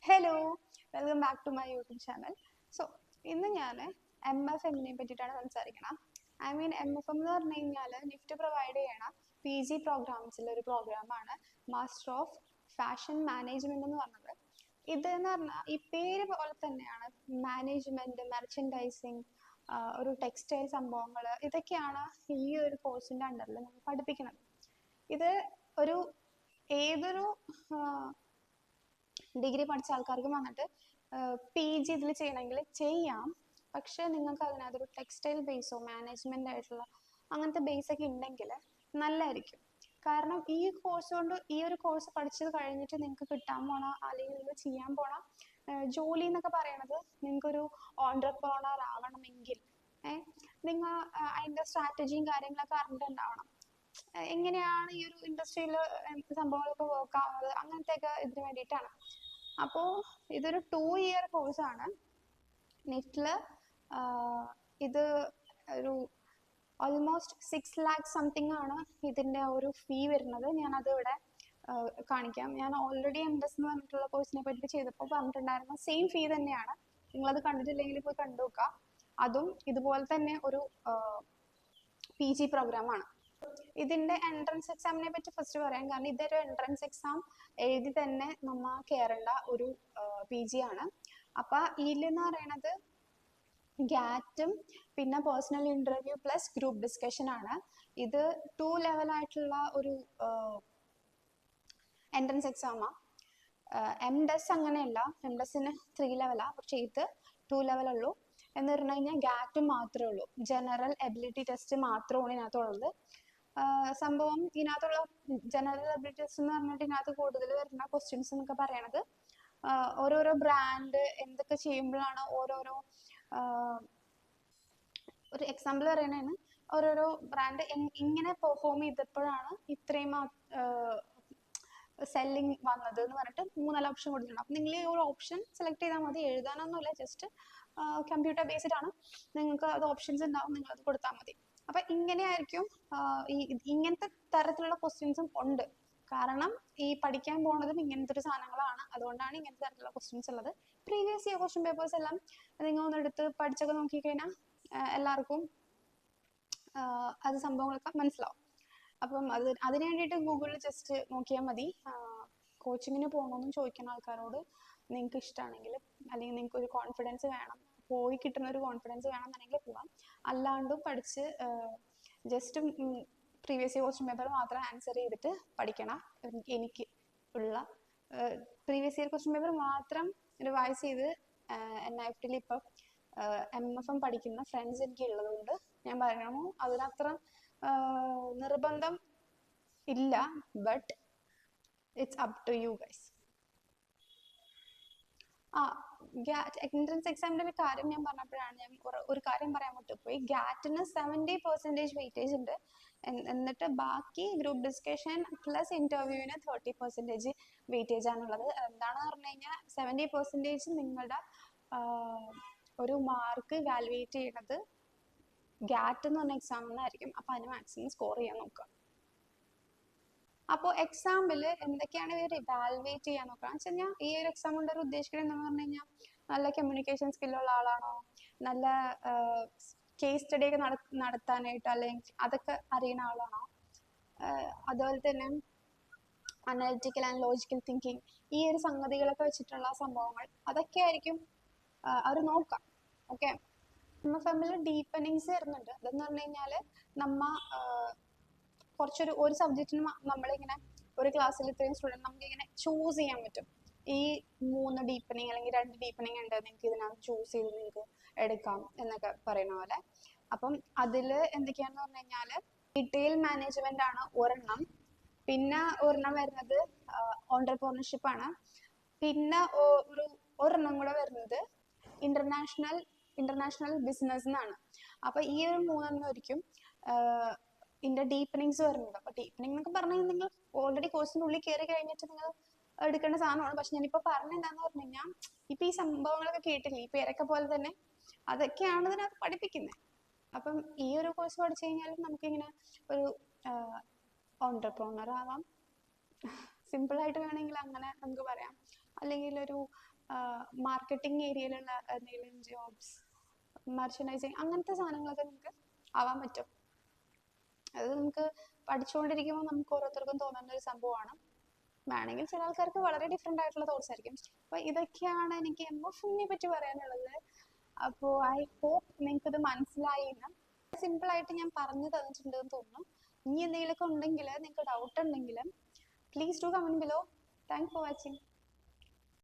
Hello, welcome back to my YouTube channel. So ഇന്ന് ഞാൻ MFM പറ്റിയിട്ടാണ് സംസാരിക്കണം. MFM എന്ന് പറഞ്ഞു കഴിഞ്ഞാൽ നിഫ്റ്റ് പ്രൊവൈഡ് ചെയ്യണ PG പ്രോഗ്രാംസിലെ ഒരു പ്രോഗ്രാമാണ് മാസ്റ്റർ ഓഫ് ഫാഷൻ മാനേജ്മെന്റ് എന്ന് പറഞ്ഞത്. ഇതെന്ന് പറഞ്ഞാൽ ഈ പേര് പോലെ തന്നെയാണ് മാനേജ്മെന്റ്, മെർച്ചൻഡൈസിങ്, ഒരു ടെക്സ്റ്റൈൽ സംഭവങ്ങൾ, ഇതൊക്കെയാണ് ഈ ഒരു കോഴ്സിന്റെ അണ്ടറിൽ നമ്മൾ പഠിപ്പിക്കുന്നത്. ഇത് ഒരു ഏതൊരു ഡിഗ്രി പഠിച്ച ആൾക്കാർക്കും വന്നിട്ട് PG ഇതിൽ ചെയ്യണമെങ്കിൽ ചെയ്യാം. പക്ഷെ നിങ്ങൾക്ക് അതിനകത്തൊരു ടെക്സ്റ്റൈൽ ബേസോ മാനേജ്മെന്റ് ആയിട്ടുള്ള അങ്ങനത്തെ ബേസ് ഒക്കെ ഉണ്ടെങ്കിൽ നല്ലതായിരിക്കും. കാരണം ഈ കോഴ്സ് കൊണ്ട് ഈ ഒരു കോഴ്സ് പഠിച്ചത് കഴിഞ്ഞിട്ട് നിങ്ങൾക്ക് കിട്ടാൻ പോണ അല്ലെങ്കിൽ നിങ്ങൾ ചെയ്യാൻ പോണ ജോലി എന്നൊക്കെ പറയണത് നിങ്ങൾക്കൊരു ഓൺട്രപ്രണർ ആവണമെങ്കിൽ നിങ്ങൾ അതിൻ്റെ സ്ട്രാറ്റജിയും കാര്യങ്ങളൊക്കെ അറിഞ്ഞിട്ടുണ്ടാവണം. എങ്ങനെയാണ് ഈ ഒരു ഇൻഡസ്ട്രിയിൽ സംഭവങ്ങളൊക്കെ വർക്ക് ആവുന്നത്, അങ്ങനത്തെയൊക്കെ ഇതിന് വേണ്ടിയിട്ടാണ്. അപ്പോൾ ഇതൊരു 2-year കോഴ്സാണ്. നെറ്റിൽ ഇത് ഒരു ഓൾമോസ്റ്റ് 6 lakhs സംതിങ് ആണ് ഇതിൻ്റെ ഒരു ഫീ വരുന്നത്. ഞാനത് ഇവിടെ കാണിക്കാം. ഞാൻ ഓൾറെഡി MDES എന്ന് പറഞ്ഞിട്ടുള്ള കോഴ്സിനെ പറ്റി ചെയ്തപ്പോൾ പറഞ്ഞിട്ടുണ്ടായിരുന്ന സെയിം ഫീ തന്നെയാണ്. നിങ്ങളത് കണ്ടിട്ടില്ലെങ്കിൽ പോയി കണ്ടു നോക്കുക. അതും ഇതുപോലെ തന്നെ ഒരു PG പ്രോഗ്രാമാണ്. ഇതിന്റെ എൻട്രൻസ് എക്സാമിനെ പറ്റി ഫസ്റ്റ് പറയാം. കാരണം ഇതൊരു എൻട്രൻസ് എക്സാം എഴുതി തന്നെ നമ്മ കയറേണ്ട ഒരു PG ആണ്. അപ്പൊ ഇതിലെന്ന് പറയണത് ഗാറ്റും പിന്നെ personal interview plus group discussion ആണ്. ഇത് 2 level ആയിട്ടുള്ള ഒരു എൻട്രൻസ് എക്സാമാണ്. MDES അങ്ങനെയല്ല, MDESന് 3 level, പക്ഷെ ഇത് 2 level ഉള്ളൂ. എന്ന് പറഞ്ഞു കഴിഞ്ഞാൽ ഗാറ്റ് മാത്രമേ ഉള്ളൂ, ജനറൽ എബിലിറ്റി ടെസ്റ്റ് മാത്രമാണ് ഇതിനകത്തുള്ളത്. സംഭവം ഇതിനകത്തുള്ള ജനറൽ എബിലിറ്റി ടെസ്റ്റ് എന്ന് പറഞ്ഞിട്ട് ഇതിനകത്ത് കൂടുതൽ വരുന്ന ക്വസ്റ്റ്യൻസ് എന്നൊക്കെ പറയണത് ഓരോരോ ബ്രാൻഡ് എന്തൊക്കെ ചെയ്യുമ്പോഴാണ് ഓരോരോ ഒരു എക്സാമ്പിൾ പറയണതാണ്, ഓരോരോ ബ്രാൻഡ് ഇങ്ങനെ പെർഫോം ചെയ്തപ്പോഴാണ് ഇത്രയും സെല്ലിങ് വന്നത് എന്ന് പറഞ്ഞിട്ട് 3-4 ഓപ്ഷൻ കൊടുത്തിട്ടുണ്ട്. അപ്പം നിങ്ങൾ ഈ ഒരു ഓപ്ഷൻ സെലക്ട് ചെയ്താൽ മതി. എഴുതാനൊന്നുമില്ല, ജസ്റ്റ് കമ്പ്യൂട്ടർ ബേസ്ഡ് ആണ്. നിങ്ങൾക്ക് അത് ഓപ്ഷൻസ് ഉണ്ടാവും, നിങ്ങളത് കൊടുത്താൽ മതി. അപ്പം ഇങ്ങനെയായിരിക്കും ഇങ്ങനത്തെ തരത്തിലുള്ള ക്വസ്റ്റ്യൻസും ഉണ്ട്. കാരണം ഈ പഠിക്കാൻ പോകുന്നതും ഇങ്ങനത്തെ ഒരു സാധനങ്ങളാണ്. അതുകൊണ്ടാണ് ഇങ്ങനത്തെ തരത്തിലുള്ള ക്വസ്റ്റ്യൻസ് ഉള്ളത്. പ്രീവിയസ് ഇയർ ക്വസ്റ്റ്യൻ പേപ്പേഴ്സ് എല്ലാം നിങ്ങൾ ഒന്നെടുത്ത് പഠിച്ചൊക്കെ നോക്കിക്കഴിഞ്ഞാൽ എല്ലാവർക്കും അത് സംഭവങ്ങളൊക്കെ മനസ്സിലാവും. അപ്പം അതിന് വേണ്ടിയിട്ട് ഗൂഗിളിൽ ജസ്റ്റ് നോക്കിയാൽ മതി. കോച്ചിങ്ങിന് പോകണമെന്നും ചോദിക്കുന്ന ആൾക്കാരോട് നിങ്ങൾക്ക് ഇഷ്ടമാണെങ്കിൽ, അല്ലെങ്കിൽ നിങ്ങൾക്ക് ഒരു കോൺഫിഡൻസ് വേണം, പോയി കിട്ടുന്ന ഒരു കോൺഫിഡൻസ് വേണമെന്നുണ്ടെങ്കിൽ പോവാം. അല്ലാണ്ടും പഠിച്ച് just previous year question paper മാത്രം ആൻസർ ചെയ്തിട്ട് പഠിക്കണം. എനിക്ക് ഉള്ള പ്രീവിയസ് ഇയർ ക്വസ്റ്റ്യൻ പേപ്പർ മാത്രം റിവൈസ് ചെയ്ത് NIFTയിൽ ഇപ്പം MFM പഠിക്കുന്ന ഫ്രണ്ട്സ് എനിക്ക് ഉള്ളതുകൊണ്ട് ഞാൻ പറയണു, അതിനത്ര നിർബന്ധം ഇല്ല. But it's up to you guys. Entrance എക്സാമിന്റെ ഒരു കാര്യം ഞാൻ പറഞ്ഞപ്പോഴാണ് ഞാൻ ഒരു കാര്യം പറയാൻ വിട്ടുപോയി. ഗാറ്റിന് 70% വെയിറ്റേജ് ഉണ്ട്. എന്നിട്ട് ബാക്കി ഗ്രൂപ്പ് ഡിസ്കഷൻ പ്ലസ് ഇന്റർവ്യൂവിന് 30% വെയിറ്റേജ് ആണുള്ളത്. എന്താണെന്ന് പറഞ്ഞു കഴിഞ്ഞാൽ 70% നിങ്ങളുടെ ഒരു മാർക്ക് വാലുവേറ്റ് ചെയ്യുന്നത് ഗാറ്റ് എന്ന് പറഞ്ഞ എക്സാമിനായിരിക്കും. അപ്പൊ അതിന് മാക്സിമം സ്കോർ ചെയ്യാൻ നോക്കുക. അപ്പോൾ എക്സാമ്പിൾ എന്തൊക്കെയാണ് ഇവർ ഇവാലുവേറ്റ് ചെയ്യാൻ നോക്കുക എന്ന് വെച്ച് കഴിഞ്ഞാൽ, ഈ ഒരു എക്സാം കൊണ്ട് അവർ ഉദ്ദേശിക്കുന്നത് എന്താണെന്ന് പറഞ്ഞു കഴിഞ്ഞാൽ, നല്ല കമ്മ്യൂണിക്കേഷൻ സ്കില്ലുള്ള ആളാണോ, നല്ല കേസ് സ്റ്റഡി ഒക്കെ നടത്താനായിട്ട് അല്ലെങ്കിൽ അതൊക്കെ അറിയുന്ന ആളാണോ, അതുപോലെ തന്നെ അനലിറ്റിക്കൽ ആൻഡ് ലോജിക്കൽ തിങ്കിങ്, ഈ ഒരു സംഗതികളൊക്കെ വെച്ചിട്ടുള്ള സംഭവങ്ങൾ അതൊക്കെ ആയിരിക്കും അവർ നോക്കാം. ഓക്കെ, MFM ഡീപ്പനിങ്സ് വരുന്നുണ്ട്. അതെന്ന് പറഞ്ഞു കഴിഞ്ഞാൽ നമ്മ ഒരു സബ്ജക്റ്റിന് നമ്മളിങ്ങനെ ഒരു ക്ലാസ്സിൽ ഇത്രയും സ്റ്റുഡൻറ്റ് നമുക്കിങ്ങനെ ചൂസ് ചെയ്യാൻ പറ്റും. ഈ 3 ഡീപ്പനിങ് അല്ലെങ്കിൽ 2 ഡീപ്പനിങ് ഉണ്ട്, നിങ്ങൾക്ക് ഇതിനകത്ത് ചൂസ് ചെയ്ത് നിങ്ങൾക്ക് എടുക്കാം എന്നൊക്കെ പറയുന്ന പോലെ. അപ്പം അതിൽ എന്തൊക്കെയാണെന്ന് പറഞ്ഞു കഴിഞ്ഞാൽ, റീറ്റെയിൽ മാനേജ്മെന്റ് ആണ് ഒരെണ്ണം. പിന്നെ ഒരെണ്ണം വരുന്നത് ഓൺട്രപ്രണർഷിപ്പ് ആണ്. പിന്നെ ഒരെണ്ണം കൂടെ വരുന്നത് ഇന്റർനാഷണൽ ബിസിനസ് എന്നാണ്. അപ്പൊ ഈ ഒരു 3 ആയിരിക്കും ഇതിന്റെ ഡീപ്പനിങ്സ് വരുന്നത്. അപ്പൊ ഡീപ്പനിങ് എന്നൊക്കെ പറഞ്ഞാൽ നിങ്ങൾ ഓൾറെഡി കോഴ്സിന്റെ ഉള്ളിൽ കയറി കഴിഞ്ഞിട്ട് നിങ്ങൾ എടുക്കേണ്ട സാധനമാണ്. പക്ഷെ ഞാനിപ്പോ പറഞ്ഞെന്താന്ന് പറഞ്ഞു കഴിഞ്ഞാൽ, ഇപ്പൊ ഈ സംഭവങ്ങളൊക്കെ കേട്ടില്ലേ, ഈ പേരൊക്കെ പോലെ തന്നെ അതൊക്കെയാണ് ഇതിനകത്ത് പഠിപ്പിക്കുന്നത്. അപ്പം ഈ ഒരു കോഴ്സ് പഠിച്ചു കഴിഞ്ഞാലും നമുക്കിങ്ങനെ ഒരു ഓൺട്രപ്രണർ ആവാം. സിമ്പിൾ ആയിട്ട് വേണമെങ്കിൽ അങ്ങനെ നമുക്ക് പറയാം. അല്ലെങ്കിൽ ഒരു മാർക്കറ്റിംഗ് ഏരിയയിലുള്ള എന്തെങ്കിലും ജോബ്സ്, മെർച്ചൻഡൈസിങ്, അങ്ങനത്തെ സാധനങ്ങളൊക്കെ നിങ്ങൾക്ക് ആവാൻ പറ്റും. അത് നമുക്ക് പഠിച്ചുകൊണ്ടിരിക്കുമ്പോൾ നമുക്ക് ഓരോരുത്തർക്കും തോന്നുന്ന ഒരു സംഭവമാണ്. വേണമെങ്കിൽ ചില ആൾക്കാർക്ക് വളരെ ഡിഫറെൻ്റ് ആയിട്ടുള്ള തോട്ട്സ് ആയിരിക്കും. അപ്പോൾ ഇതൊക്കെയാണ് എനിക്ക് എമോഷനെ പറ്റി പറയാനുള്ളത്. അപ്പോൾ ഐ ഹോപ്പ് നിങ്ങൾക്ക് ഇത് മനസ്സിലായി എന്ന്. സിമ്പിൾ ആയിട്ട് ഞാൻ പറഞ്ഞു തന്നിട്ടുണ്ടെന്ന് തോന്നുന്നു. ഇനി എന്തെങ്കിലുമൊക്കെ ഉണ്ടെങ്കിൽ, നിങ്ങൾക്ക് ഡൗട്ട് ഉണ്ടെങ്കിൽ please do comment below. Thanks for watching.